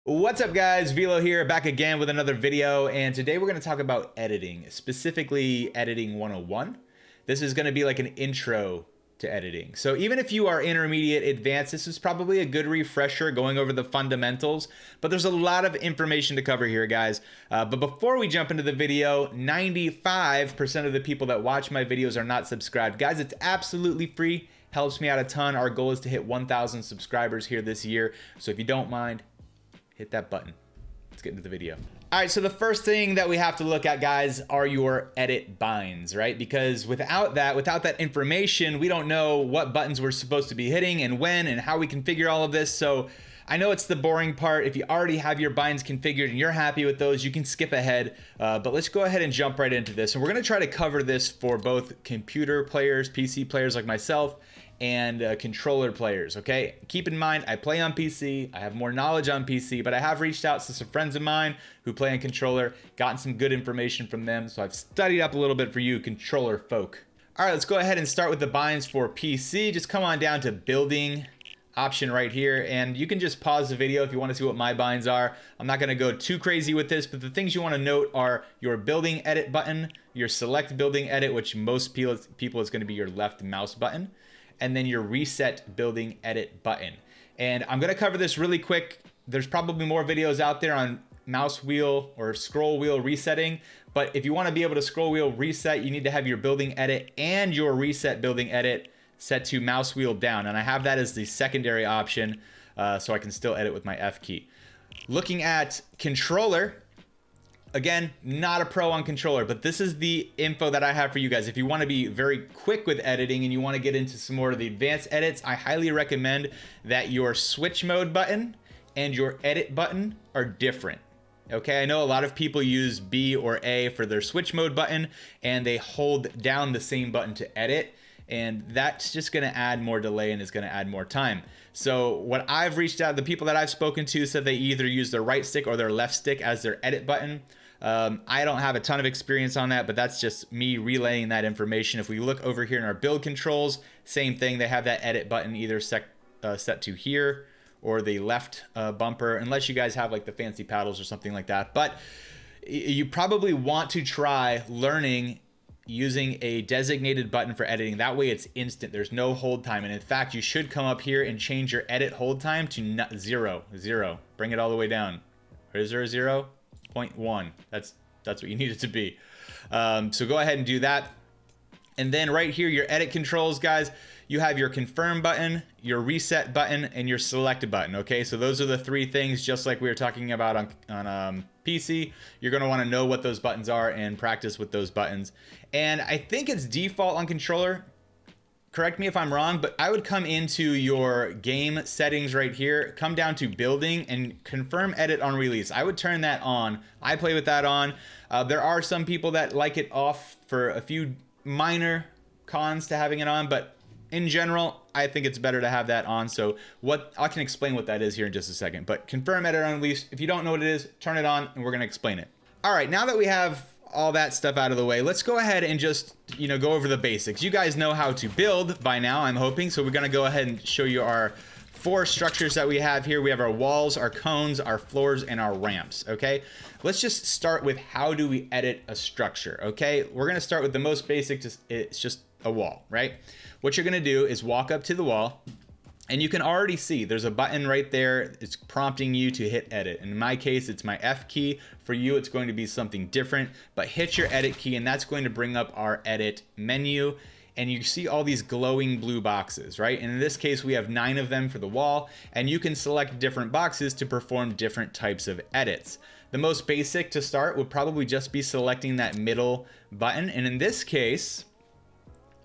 What's up guys, Velo here, back again with another video, and today we're going to talk about editing, specifically editing 101. This is going to be like an intro to editing. So even if you are intermediate, advanced, this is probably a good refresher going over the fundamentals, but there's a lot of information to cover here, guys. But before we jump into the video, 95% of the people that watch my videos are not subscribed. Guys, it's absolutely free, helps me out a ton. Our goal is to hit 1,000 subscribers here this year, so if you don't mind, hit that button. Let's get into the video. All right, so the first thing that we have to look at, guys, are your edit binds, right? Because without that information, we don't know what buttons we're supposed to be hitting and when and how we configure all of this. So I know it's the boring part. If you already have your binds configured and you're happy with those, you can skip ahead. But let's go ahead and jump right into this. And we're gonna try to cover this for both computer players, PC players like myself, and controller players, okay? Keep in mind, I play on PC, I have more knowledge on PC, but I have reached out to some friends of mine who play on controller, gotten some good information from them, so I've studied up a little bit for you controller folk. All right, let's go ahead and start with the binds for PC. Just come on down to building option right here, and you can just pause the video if you want to see what my binds are. I'm not going to go too crazy with this, but the things you want to note are your building edit button, your select building edit, which most people is going to be your left mouse button, and then your reset building edit button. And I'm gonna cover this really quick. There's probably more videos out there on mouse wheel or scroll wheel resetting, but if you wanna be able to scroll wheel reset, you need to have your building edit and your reset building edit set to mouse wheel down. And I have that as the secondary option, so I can still edit with my F key. Looking at controller, again, not a pro on controller, but this is the info that I have for you guys. If you want to be very quick with editing and you want to get into some more of the advanced edits, I highly recommend that your switch mode button and your edit button are different. Okay, I know a lot of people use B or A for their switch mode button and they hold down the same button to edit, and that's just going to add more delay and is going to add more time. So what I've reached out, the people that I've spoken to said they either use their right stick or their left stick as their edit button. I don't have a ton of experience on that, but that's just me relaying that information. If we look over here in our build controls, same thing. They have that edit button either set to here or the left bumper, unless you guys have like the fancy paddles or something like that. But you probably want to try learning using a designated button for editing. That way it's instant. There's no hold time. And in fact, you should come up here and change your edit hold time to zero. Bring it all the way down. Or is there a 0.1? That's what you need it to be. So go ahead and do that. And then right here, your edit controls, guys, you have your confirm button, your reset button, and your select button. Okay, so those are the three things, just like we were talking about on PC. You're going to want to know what those buttons are and practice with those buttons. And I think it's default on controller. Correct me if I'm wrong, but I would come into your game settings right here, come down to building and confirm edit on release. I would turn that on. I play with that on. There are some people that like it off for a few minor cons to having it on, but in general, I think it's better to have that on. So I can explain what that is here in just a second, but confirm edit on release. If you don't know what it is, turn it on and we're gonna explain it. All right, now that we have all that stuff out of the way, let's go ahead and just, go over the basics. You guys know how to build by now, I'm hoping. So we're gonna go ahead and show you our 4 structures that we have here. We have our walls, our cones, our floors, and our ramps, okay? Let's just start with how do we edit a structure, okay? We're gonna start with the most basic, it's just a wall, right? What you're gonna do is walk up to the wall, and you can already see there's a button right there. It's prompting you to hit edit. In my case, it's my F key. For you, it's going to be something different, but hit your edit key and that's going to bring up our edit menu. And you see all these glowing blue boxes, right? And in this case, we have 9 of them for the wall, and you can select different boxes to perform different types of edits. The most basic to start would probably just be selecting that middle button. And in this case,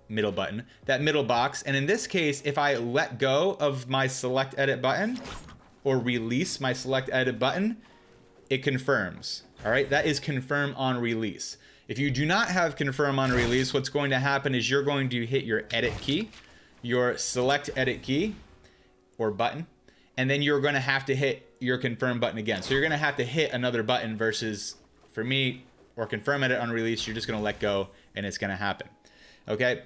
middle button, that middle box. And in this case, if I let go of my select edit button or release my select edit button, it confirms. All right, that is confirm on release. If you do not have confirm on release, what's going to happen is you're going to hit your edit key, your select edit key or button, and then you're going to have to hit your confirm button again. So you're going to have to hit another button versus, for me, or confirm edit on release, you're just going to let go and it's going to happen. Okay.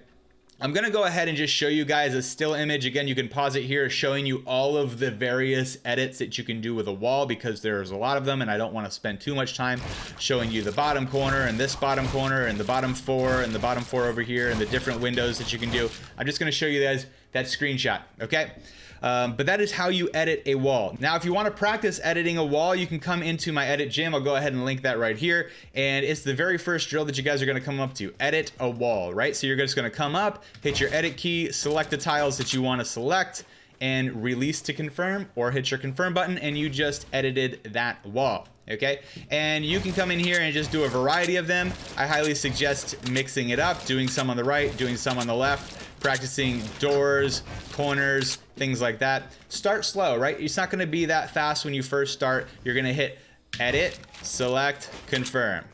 I'm gonna go ahead and just show you guys a still image. Again, you can pause it here, showing you all of the various edits that you can do with a wall, because there's a lot of them and I don't want to spend too much time showing you the bottom corner and this bottom corner and the bottom four and the bottom four over here and the different windows that you can do. I'm just gonna show you guys that screenshot, okay? But that is how you edit a wall. Now, if you want to practice editing a wall, you can come into my edit gym. I'll go ahead and link that right here. And it's the very first drill that you guys are going to come up to. Edit a wall, right? So you're just going to come up, hit your edit key, select the tiles that you want to select, and release to confirm, or hit your confirm button, and you just edited that wall. Okay, and you can come in here and just do a variety of them. I highly suggest mixing it up, doing some on the right, doing some on the left, practicing doors, corners, things like that. Start slow, right? It's not gonna be that fast when you first start. You're gonna hit edit, select, confirm.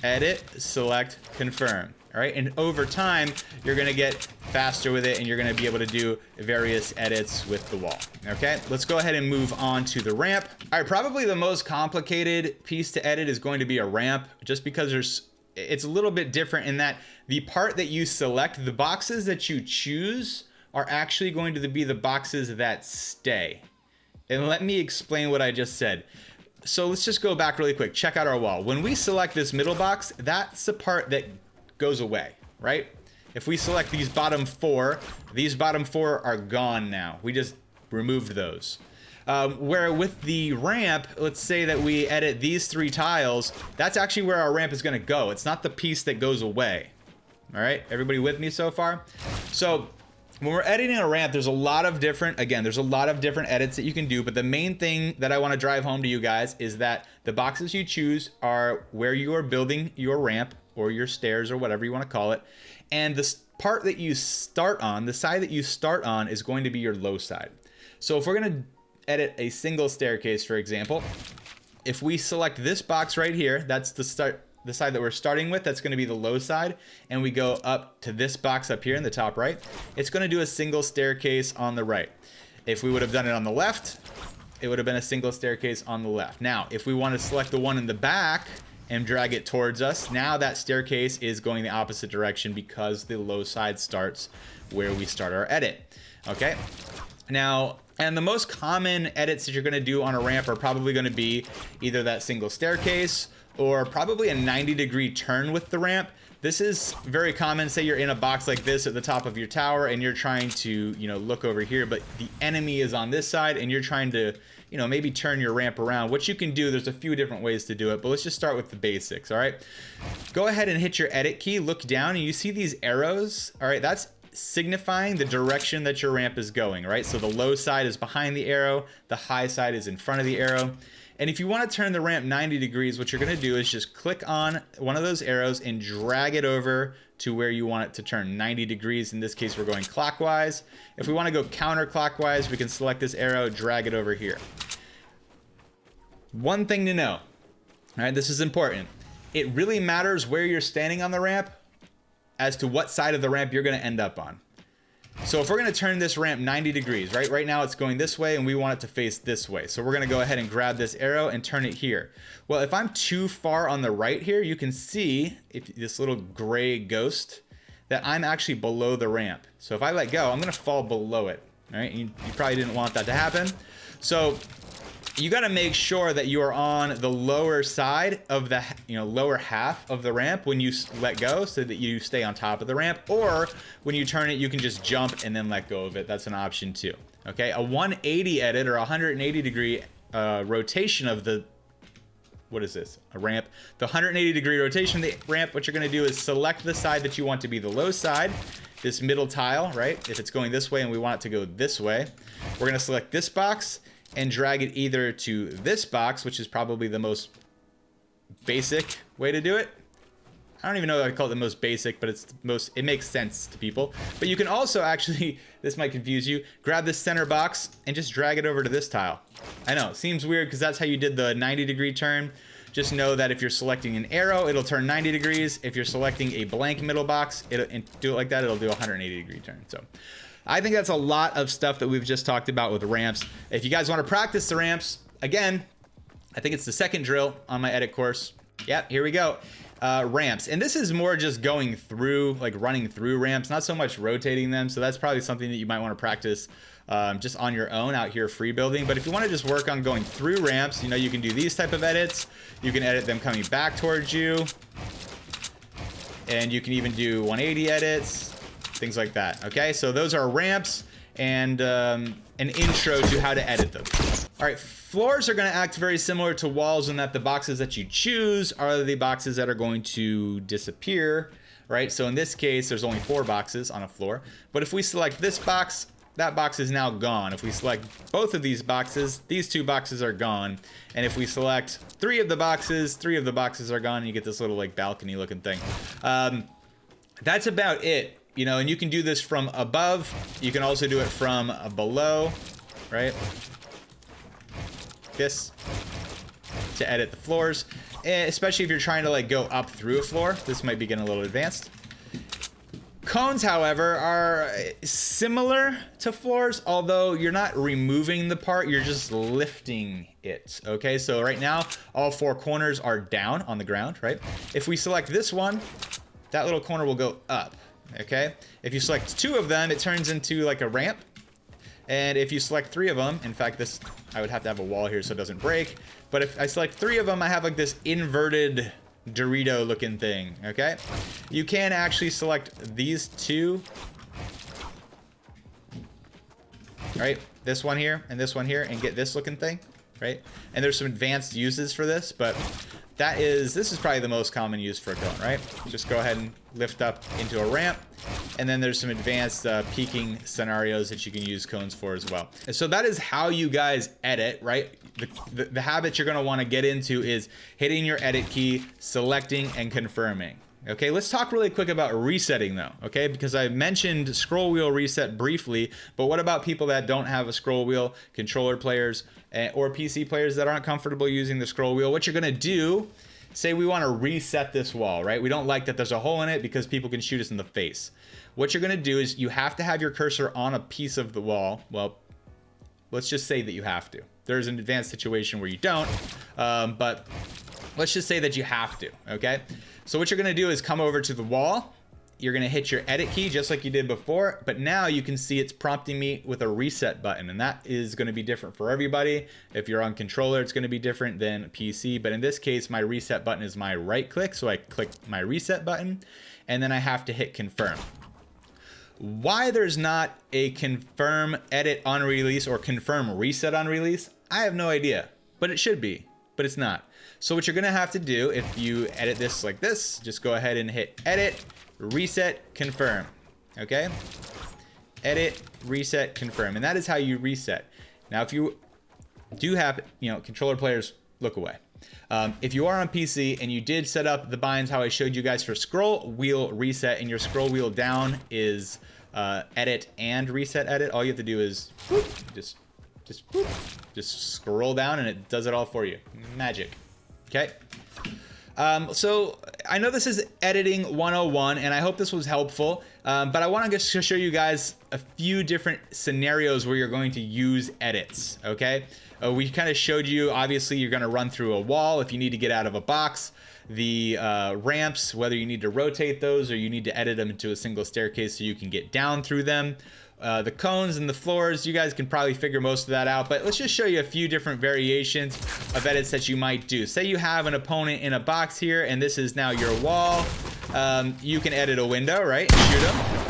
Edit, select, confirm. All right, and over time, you're gonna get faster with it and you're gonna be able to do various edits with the wall. Okay, let's go ahead and move on to the ramp. All right, probably the most complicated piece to edit is going to be a ramp, just because it's a little bit different in that the part that you select, the boxes that you choose, are actually going to be the boxes that stay. And let me explain what I just said. So let's just go back really quick. Check out our wall. When we select this middle box, that's the part that goes away, right? If we select these bottom four are gone now. We just removed those. Where with the ramp, let's say that we edit these 3 tiles, that's actually where our ramp is gonna go. It's not the piece that goes away. All right, everybody with me so far? So when we're editing a ramp, there's a lot of different edits that you can do, but the main thing that I wanna drive home to you guys is that the boxes you choose are where you are building your ramp or your stairs or whatever you wanna call it. And the part that you start on, the side that you start on, is going to be your low side. So if we're gonna edit a single staircase, for example, if we select this box right here, that's the side that we're starting with, that's going to be the low side, and we go up to this box up here in the top right, it's going to do a single staircase on the right. If we would have done it on the left, it would have been a single staircase on the left. Now, if we want to select the one in the back and drag it towards us, now that staircase is going the opposite direction because the low side starts where we start our edit. Okay, now, and the most common edits that you're gonna do on a ramp are probably gonna be either that single staircase or probably a 90-degree turn with the ramp. This is very common. Say you're in a box like this at the top of your tower and you're trying to, look over here, but the enemy is on this side and you're trying to, maybe turn your ramp around. What you can do, there's a few different ways to do it, but let's just start with the basics, all right? Go ahead and hit your edit key, look down, and you see these arrows, all right? That's signifying the direction that your ramp is going, right? So the low side is behind the arrow, the high side is in front of the arrow. And if you want to turn the ramp 90 degrees, what you're going to do is just click on one of those arrows and drag it over to where you want it to turn 90 degrees. In this case, we're going clockwise. If we want to go counterclockwise, we can select this arrow, drag it over here. One thing to know, all right, this is important. It really matters where you're standing on the ramp as to what side of the ramp you're going to end up on. So if we're going to turn this ramp 90 degrees, right? Right now it's going this way and we want it to face this way. So we're going to go ahead and grab this arrow and turn it here. Well, if I'm too far on the right here, you can see this little gray ghost that I'm actually below the ramp. So if I let go, I'm going to fall below it. All right? You probably didn't want that to happen. So you got to make sure that you are on the lower side of the lower half of the ramp when you let go, so that you stay on top of the ramp. Or when you turn it, you can just jump and then let go of it. That's an option too. Okay, a 180 edit or 180 degree rotation of the, what is this, a ramp? The 180 degree rotation of the ramp, what you're going to do is select the side that you want to be the low side, this middle tile, right? If it's going this way and we want it to go this way, we're going to select this box and drag it either to this box, which is probably the most basic way to do it. I don't even know if I call it the most basic, but it makes sense to people. But you can also actually, this might confuse you, grab this center box and just drag it over to this tile. I know, it seems weird because that's how you did the 90-degree turn. Just know that if you're selecting an arrow, it'll turn 90 degrees. If you're selecting a blank middle box, and do it like that, it'll do a 180-degree turn. So I think that's a lot of stuff that we've just talked about with ramps. If you guys want to practice the ramps, again, I think it's the second drill on my edit course. Yep, here we go. Ramps. And this is more just going through, like running through ramps, not so much rotating them. So that's probably something that you might want to practice just on your own out here free building. But if you want to just work on going through ramps, you know, you can do these type of edits. You can edit them coming back towards you. And you can even do 180 edits, things like that. Okay, so those are ramps and an intro to how to edit them. All right, floors are going to act very similar to walls in that the boxes that you choose are the boxes that are going to disappear, right? So in this case, there's only 4 boxes on a floor. But if we select this box, that box is now gone. If we select both of these boxes, these 2 boxes are gone. And if we select 3 of the boxes, 3 of the boxes are gone, and you get this little like balcony looking thing. That's about it. You know, and you can do this from above. You can also do it from below, right? This to edit the floors, especially if you're trying to like go up through a floor. This might be getting a little advanced. Cones, however, are similar to floors, although you're not removing the part, you're just lifting it. Okay, so right now all 4 corners are down on the ground, right? If we select this one, that little corner will go up. Okay, if you select 2 of them, it turns into like a ramp. And if you select 3 of them, in fact, this, I would have to have a wall here so it doesn't break. But if I select 3 of them, I have like this inverted Dorito looking thing. Okay, you can actually select these 2. Right, this one here and this one here, and get this looking thing, right? And there's some advanced uses for this, but this is probably the most common use for a cone, right? Just go ahead and lift up into a ramp. And then there's some advanced peaking scenarios that you can use cones for as well. And so that is how you guys edit, right? The habit you're gonna wanna get into is hitting your edit key, selecting and confirming. Okay, let's talk really quick about resetting though, okay? Because I mentioned scroll wheel reset briefly, but what about people that don't have a scroll wheel, controller players, or PC players that aren't comfortable using the scroll wheel? What you're gonna do, say we wanna reset this wall, right? We don't like that there's a hole in it because people can shoot us in the face. What you're gonna do is you have to have your cursor on a piece of the wall. Well, let's just say that you have to. There's an advanced situation where you don't, but let's just say that you have to, okay? So what you're gonna do is come over to the wall. You're gonna hit your edit key just like you did before, but now you can see it's prompting me with a reset button, and that is gonna be different for everybody. If you're on controller, it's gonna be different than PC, but in this case, my reset button is my right click, so I click my reset button, and then I have to hit confirm. Why there's not a confirm edit on release or confirm reset on release, I have no idea, but it should be, but it's not. So what you're gonna have to do, if you edit this like this, just go ahead and hit edit, reset, confirm, okay? Edit, reset, confirm, and that is how you reset. Now, if you do have, you know, controller players, look away. If you are on PC and you did set up the binds how I showed you guys for scroll wheel reset, and your scroll wheel down is edit and reset edit, all you have to do is whoop, just scroll down and it does it all for you. Magic. Okay. So I know this is editing 101 and I hope this was helpful, but I want to just show you guys a few different scenarios where you're going to use edits. Okay. We kind of showed you, obviously you're going to run through a wall if you need to get out of a box. The ramps, whether you need to rotate those or you need to edit them into a single staircase so you can get down through them. The cones and the floors, you guys can probably figure most of that out, but let's just show you a few different variations of edits that you might do. Say you have an opponent in a box here and this is now your wall. You can edit a window, right? Shoot them.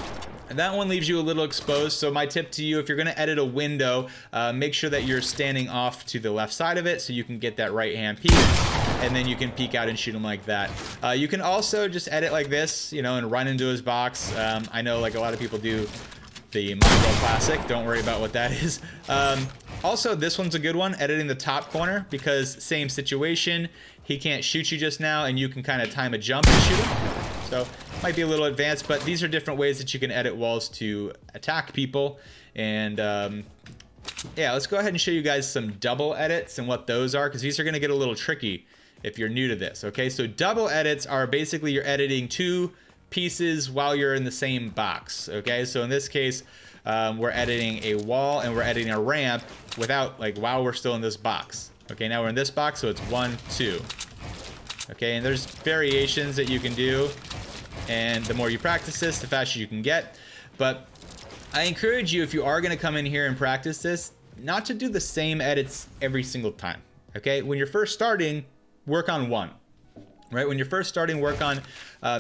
And that one leaves you a little exposed, so my tip to you, if you're gonna edit a window, make sure that you're standing off to the left side of it so you can get that right hand peek, and then you can peek out and shoot him like that. You can also just edit like this, you know, and run into his box. I know like a lot of people do the Mongrel Classic, don't worry about what that is. Also, this one's a good one, editing the top corner, because same situation, he can't shoot you just now, and you can kind of time a jump and shoot him. So, might be a little advanced, but these are different ways that you can edit walls to attack people. And yeah, let's go ahead and show you guys some double edits and what those are, because these are gonna get a little tricky if you're new to this, okay? So double edits are basically you're editing 2 pieces while you're in the same box, okay? So in this case, we're editing a wall and we're editing a ramp without, like, while we're still in this box. Okay, now we're in this box, so it's 1, 2. Okay, and there's variations that you can do, and the more you practice this, the faster you can get. But I encourage you, if you are going to come in here and practice this, not to do the same edits every single time. Okay, when you're first starting, work on one. Right, when you're first starting, work on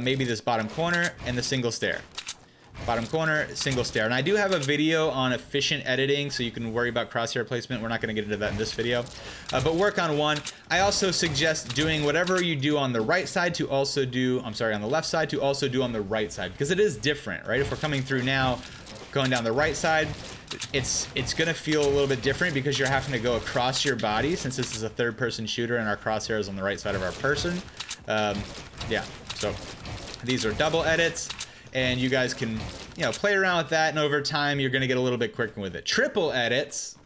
maybe this bottom corner and the single stair. Bottom corner, single stair. And I do have a video on efficient editing, so you can worry about crosshair placement. We're not going to get into that in this video, but work on one. I also suggest doing whatever you do on the right side to also do, on the left side to also do on the right side, because it is different, right? If we're coming through now, going down the right side, it's going to feel a little bit different because you're having to go across your body, since this is a third-person shooter and our crosshair is on the right side of our person. Yeah, so these are double edits, and you guys can, you know, play around with that, and over time you're gonna get a little bit quicker with it. Triple edits,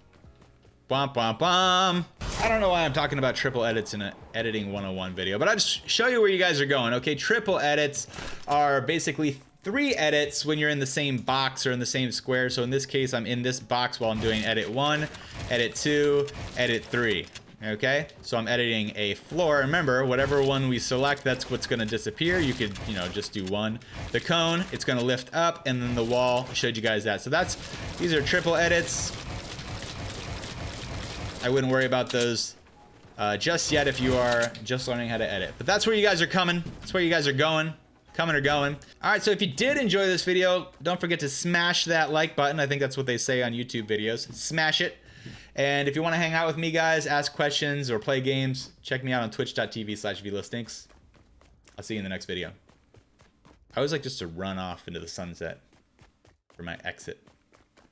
bom bom bom. I don't know why I'm talking about triple edits in an editing 101 video, but I'll just show you where you guys are going. Okay, triple edits are basically 3 edits when you're in the same box or in the same square. So in this case, I'm in this box while I'm doing edit 1, edit 2, edit 3. Okay, so I'm editing a floor. Remember, whatever one we select, that's what's gonna disappear. You could, you know, just do one. The cone, it's gonna lift up, and then the wall, I showed you guys that. So these are triple edits. I wouldn't worry about those just yet if you are just learning how to edit. But that's where you guys are coming. That's where you guys are going. Coming or going. All right, so if you did enjoy this video, don't forget to smash that like button. I think that's what they say on YouTube videos. Smash it. And if you want to hang out with me, guys, ask questions or play games, check me out on twitch.tv/vlistings. I'll see you in the next video. I always like just to run off into the sunset for my exit.